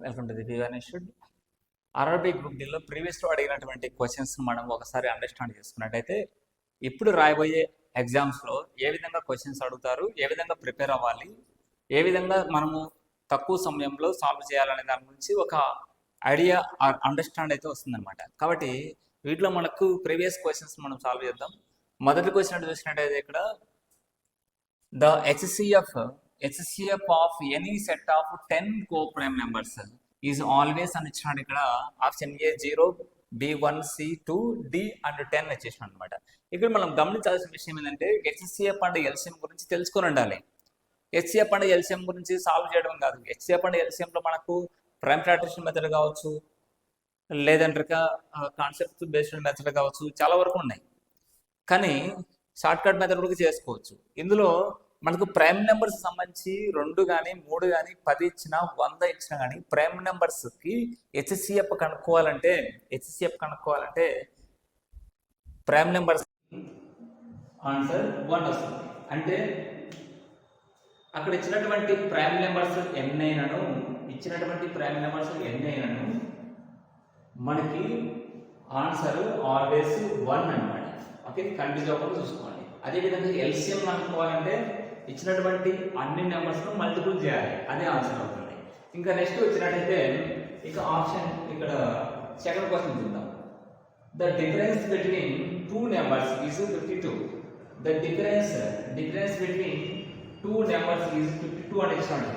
Welcome to the institute. RRB group డీలో ప్రీవియస్లో అడిగినటువంటి క్వశ్చన్స్ మనం ఒకసారి అండర్స్టాండ్ చేసుకున్నట్టయితే ఇప్పుడు రాయబోయే ఎగ్జామ్స్లో ఏ విధంగా క్వశ్చన్స్ అడుగుతారు, ఏ విధంగా ప్రిపేర్ అవ్వాలి, ఏ విధంగా మనము తక్కువ సమయంలో సాల్వ్ చేయాలనే దాని గురించి ఒక ఐడియా అండర్స్టాండ్ అయితే వస్తుందన్నమాట. కాబట్టి వీటిలో మనకు ప్రీవియస్ క్వశ్చన్స్ మనం సాల్వ్ చేద్దాం. మొదటి క్వశ్చన్ చూసినట్టయితే ఇక్కడ the HCF of any set of 10 coprime numbers is always అని ఇచ్చినాడు. ఇక్కడ option A 0, B1, C2, D and 10 వచ్చేసినాడు అనమాట. ఇక్కడ మనం గమనించాల్సిన విషయం ఏంటంటే HCF అండ్ LCM గురించి తెలుసుకొని ఉండాలి. HCF అండ్ LCM గురించి సాల్వ్ చేయడం కాదు. HCF అండ్ LCMలో మనకు ప్రైమ్ ఫ్యాక్టరేషన్ మెథడ్ కావచ్చు, లేదంటే కాన్సెప్ట్ బేస్డ్ మెథడ్ కావచ్చు, చాలా వరకు ఉన్నాయి. కానీ షార్ట్ కట్ మెథడ్ కూడా చేసుకోవచ్చు. ఇందులో మనకు ప్రైమ్ నెంబర్స్ సంబంధించి 2 కానీ 3 కానీ 10 ఇచ్చినా 100 ఇచ్చినా కానీ ప్రైమ్ నెంబర్స్కి HCF కనుక్కోవాలంటే ప్రైమ్ నెంబర్స్ ఆన్సర్ 1 వస్తుంది. అంటే అక్కడ ఇచ్చినటువంటి ప్రైమ్ నెంబర్స్ ఎన్నైనాను మనకి ఆన్సర్ ఆల్వేస్ 1 అనమాట. ఓకే, కన్ఫ్యూజ్ అవ్వకుండా చూసుకోండి. అదేవిధంగా LCM అనుకోవాలంటే ఇచ్చినటువంటి అన్ని నెంబర్స్ను మల్టిపుల్ చేయాలి, అదే ఆన్సర్ అవుతుంది. ఇంకా నెక్స్ట్ వచ్చినట్టయితే ఇక ఆప్షన్ ఇక్కడ సెకండ్ క్వశ్చన్ చూద్దాం. The difference between 2 numbers is 52. The difference between 2 numbers is 52 అని ఇచ్చినాడు.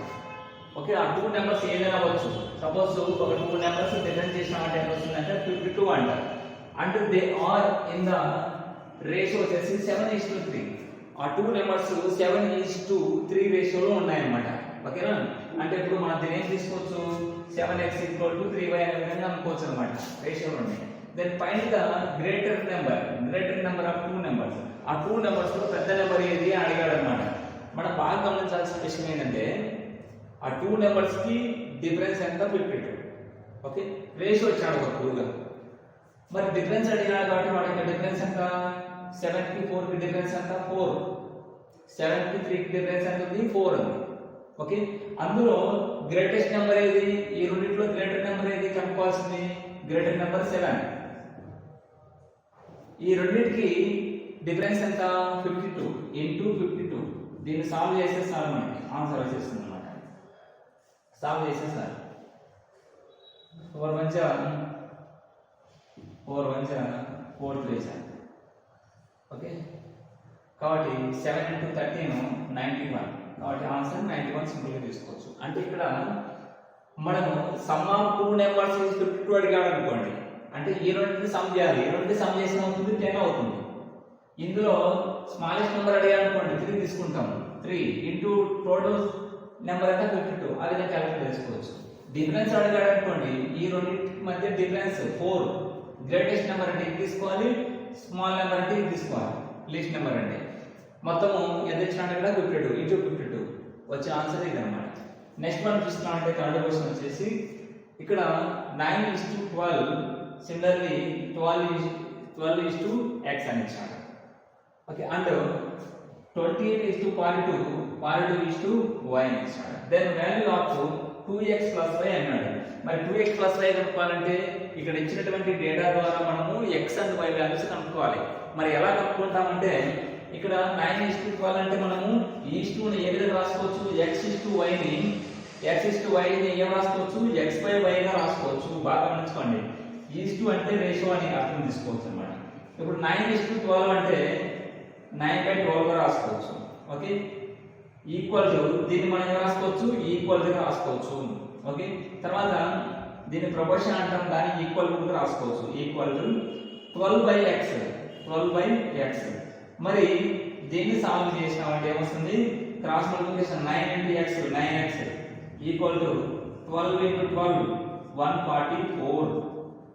ఓకే, ఆ 2 నెంబర్స్ ఏదైనా అవ్వచ్చు. సపోజ్ ఒక 2 నెంబర్స్ డిఫరెన్స్ చేసినామంటే ఎంత వస్తుందంటే 52 అంటారు. అంటే they are in the ratio వచ్చేసి 7:3. ఆ 2 నెంబర్స్ 7:3 రేషియోలో ఉన్నాయన్నమాట. ఓకేనా? అంటే ఇప్పుడు మనం దీన్ని ఏం తీసుకోవచ్చు, 7x = 3y అనే విధంగా అనుకోవచ్చు అనమాట. రేషియోలో ఉన్నాయి. Then find the greater number of 2 numbers. ఆ 2 నెంబర్స్ లో పెద్ద నెంబర్ ఏది అడిగాడు అనమాట. మనం బాగా గమనించాల్సిన విషయం ఏంటంటే ఆ 2 నెంబర్స్ కి డిఫరెన్స్ ఎంత 52. ఓకే, రేషియో వచ్చాడు ఒక 2గా. మరి డిఫరెన్స్ అడిగాడు కాబట్టి వాడి డిఫరెన్స్ ఎంత, 7 కి 4 కి డిఫరెన్స్ ఎంత 4, 7 కి 3 కి డిఫరెన్స్ ఎంత ఉంది 4 ఉంది. ఓకే, అందులో గ్రేటెస్ట్ నెంబర్ ఏది, ఈ రెండిట్లో గ్రేటర్ నెంబర్ ఏది కనుక్కోవాల్సింది, గ్రేటర్ నెంబర్ 7. ఈ రెండింటికి డిఫరెన్స్ ఎంత 52 × 52. దీన్ని సాల్వ్ చేసేసారు, మనకి ఆన్సర్ వచ్చేస్తుంది అనమాట. సాల్వ్ చేసేసారు. 4 1 4 3. ఓకే, కాబట్టి 7 × 13 91. కాబట్టి ఆన్సర్ 91 సింపుల్గా తీసుకోవచ్చు. అంటే ఇక్కడ మనము సమ్ ఆఫ్ 2 నెంబర్స్ 52 అడిగాడు అనుకోండి, అంటే ఈ రెండింటిని సమ్ చేయాలి. ఈ రెండింటిని సమ్ చేసిన అవుతుంది 10 అవుతుంది. ఇందులో స్మాలెస్ట్ నెంబర్ అడిగాడు అనుకోండి 3 తీసుకుంటాం. 3 ఇంటూ టోటల్ నెంబర్ అంటే 52. ఆ విధంగా క్యాలిక్యులేట్ చేసుకోవచ్చు. డిఫరెన్స్ అడిగాడు అనుకోండి, ఈ రెండింటి మధ్య డిఫరెన్స్ 4. గ్రేటెస్ట్ నెంబర్ అంటే ఇది తీసుకోవాలి, స్మాల్ నెంబర్ అంటే ఇది తీసుకోవాలి, లీస్ట్ నెంబర్ అంటే. మొత్తము ఎంత ఇచ్చినట్టు ఇక్కడ 52 × 52 వచ్చే ఆన్సర్ ఇది అనమాట. నెక్స్ట్ మనం చూస్తున్నామంటే థర్డ్ క్వశ్చన్ వచ్చేసి ఇక్కడ 9:12, సిమిలర్లీ 12:x అని ఇచ్చాడు. ఓకే, అండ్ 28:42 అని ఇచ్చాడు. Then value of 2x + y అన్నాడు. మరి 2x + y కనుక్కోవాలంటే ఇక్కడ ఇచ్చినటువంటి డేటా ద్వారా మనము x అండ్ y వాల్యూస్ కనుక్కోవాలి. మరి ఎలా కనుక్కుంటామంటే ఇక్కడ 9:12 అంటే మనము ఈస్టుని ఏ విధంగా రాసుకోవచ్చు, x:y ని ఏం రాసుకోవచ్చు, x/y గా రాసుకోవచ్చు. బాగా గమనించుకోండి. ఈస్టు అంటే రేషియో అని అర్థం తీసుకోవచ్చు అన్నమాట. ఇప్పుడు 9:12 అంటే 9/12 గా రాసుకోవచ్చు. ఓకే, ఈక్వల్ టు దీన్ని మనం ఏం రాసుకోవచ్చు, ఈక్వల్ గా రాసుకోవచ్చు. ఓకే, తర్వాత దీన్ని ప్రపోర్షన్ అంటాం, దాన్ని ఈక్వల్ గా రాసుకోవచ్చు. Equal to 12/x. మరి దీన్ని సాల్వ్ చేసినామంటే ఏమొస్తుంది, cross multiplication 9 × x 9x equal to 12 × 12 144.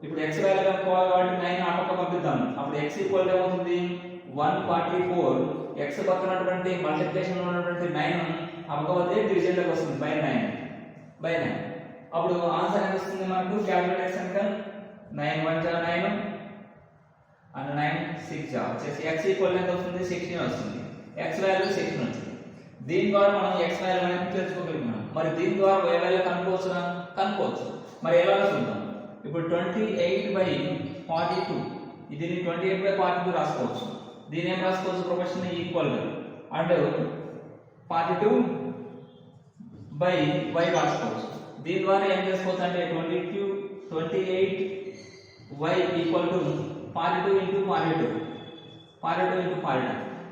ఇప్పుడు x వాల్యూ కనుక్కోవాలి కాబట్టి 9 ఆ పక్క పంపిద్దాం. అప్పుడు x ఈక్వల్ టు ఏమవుతుంది 144. x పక్కన ఉన్నటువంటి మల్టిప్లికేషన్ లో ఉన్నటువంటి 9 ఆ పక్క వస్తే డివిజన్ లోకి వస్తుంది బై 9. అప్పుడు ఆన్సర్ ఎంత వస్తుంది మనకు, క్యాలిక్యులేషన్ గా 9 1 9 అండ్ 9 6 వచ్చేసి x ఈక్వల్ ఎంత వస్తుంది 16 వస్తుంది. x వాల్యూ 16 వచ్చింది. దీని ద్వారా మనం x వాల్యూ అనేది తెలుసుకోగలిగాం. మరి దీని ద్వారా y వాల్యూ కనుక్కోవచ్చునా? కనుక్కోవచ్చు. మరి ఎలా చూద్దాం. ఇప్పుడు 28/42 దీన్ని 28/42 రాసుకోవచ్చు. దీని ఏం రాసుకోవచ్చు? ప్రొపోర్షన్ ఈక్వల్ గా అండ్ 42/y రాసుకోవచ్చు. దీని ద్వారా ఏం చేసుకోవచ్చు అంటే 28y ఈక్వల్ టు 42 ఇంటూ 42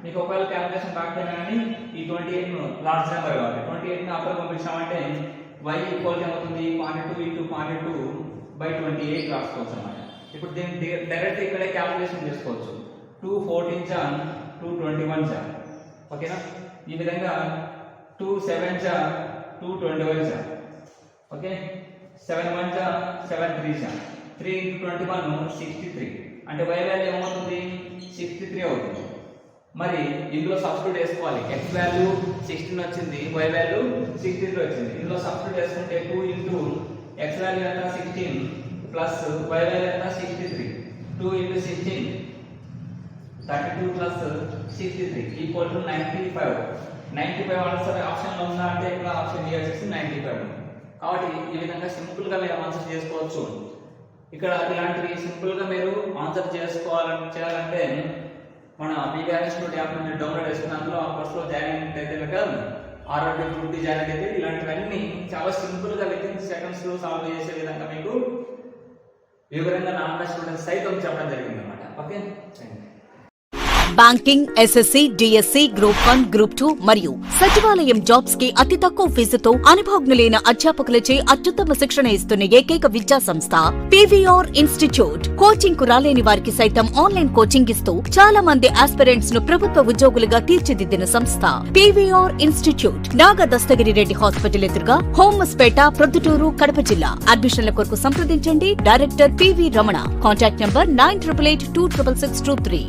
మీకు ఒకవేళ క్యాలిక్యులేషన్ రాకపోయినా కానీ ఈ 28 ను లార్జ్ నెంబర్ కాబట్టి 28 ని అక్కడ పంపించామంటే y ఈక్వల్ అవుతుంది 42 ఇంటూ 42/28 రాసుకోవచ్చు అన్నమాట. ఇప్పుడు దీన్ని డైరెక్ట్ ఇక్కడే క్యాలిక్యులేషన్ చేసుకోవచ్చు. 2 14 జా 2 21 జా ఓకేనా. ఈ విధంగా 2 7 జా 2 21 జా ఓకే. 7 1 జా 7 3 జా 3 ఇంటూ 21 63 అంటే y వాల్యూ ఏమవుతుంది? 63 అవుతుంది. మరి ఇందులో సబ్స్టిట్యూట్ వేసుకోవాలి. x వాల్యూ 16 వచ్చింది, y వాల్యూ 63 వచ్చింది. ఇందులో సబ్స్టిట్యూట్ వేసుకుంటే 2 ఇంటూ x వాల్యూ ఎంత 16 ప్లస్ y వాల్యూ ఎంత 63 2 into 16 32 plus 63 equal to 95 answer option లో ఉందా అంటే ఇక్కడ ఆప్షన్ ఏ వచ్చేసి 95. కాబట్టి ఈ విధంగా సింపుల్ గా మీరు ఆన్సర్ చేసుకోవచ్చు. ఇక్కడ ఇలాంటివి సింపుల్ గా మీరు ఆన్సర్ చేయాలంటే మన పీవీఆర్ ఇన్స్టిట్యూట్ యాప్ ని డౌన్లోడ్ చేసుకున్న అందులో ఆ కోర్స్ లో జాయిన్ అయితే కనుక ఆర్ఆర్బీ గ్రూప్ డి జాయిన్ అయితే ఇలాంటివన్నీ చాలా సింపుల్ గా విత్ ఇన్ సెకండ్స్ లో సాల్వ్ చేసే విధంగా మీకు వివరంగా నాన్ స్టూడెంట్స్ సైతం చెప్పడం జరిగింది అన్నమాట. Okay banking, SSC, DSC, group 1, group 2 మరియు సచివాలయం జాబ్స్ కి అతి తక్కువ ఫీజుతో అనుభవజ్ఞులైన అధ్యాపకులచే అత్యుత్తమ శిక్షణ ఇస్తున్న ఏకైక విద్యా సంస్థ పీవీఆర్ ఇన్స్టిట్యూట్. కోచింగ్ కు రాలేని వారికి సైతం ఆన్లైన్ కోచింగ్ ఇస్తూ చాలా మంది ఆస్పిరెంట్స్ ను ప్రభుత్వ ఉద్యోగులుగా తీర్చిదిద్దిన సంస్థ పీవీఆర్ ఇన్స్టిట్యూట్. నాగ దస్తగిరి రెడ్డి హాస్పిటల్ ఎదురుగా, హోమస్పేట, ప్రొద్దుటూరు, కడప జిల్లా. అడ్మిషన్ల కొరకు సంప్రదించండి. Director PV Ramana. Contact number 9882666623.